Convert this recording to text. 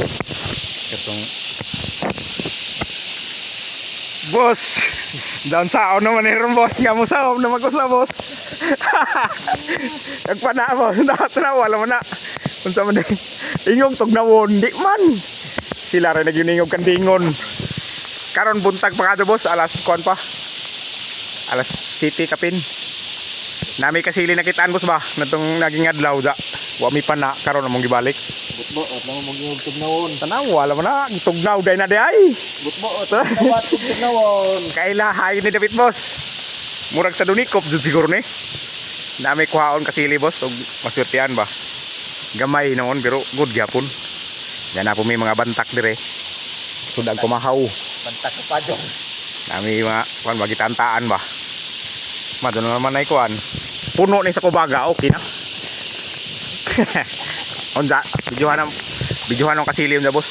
Itong boss, down sao naman rin boss, nga mo sao na magkusla boss. Nagpana boss, na wala mo na. Unsa man din, ingog tugnawon, di man. Sila rin nagyuningog kandingon. Karon buntag pa kada boss, alas kon pa. Alas City kapin. Nami kasili nakitaan boss ba, natong naging adlaw da. Wa mi pa na karon among gibalik. Butbo at nang magingog tugnawon. Tanaw wala mo na, tugnaw day na day ay. Butbo at nawat tugnawon. Kaila hay ni David boss. Murag sa dunikop jud siguro ni. Nami kuhaon kasili boss ug maswertean ba. Gamay noon pero good gyapon. Yan na po may mga bantak dire. Sudag kumahaw. Bantak pa dong. Nami mga kuan magitantaan ba. Madon naman ay kuan. Puno ni sa kubaga okay na. Onda, bijuhan ng kasili na boss.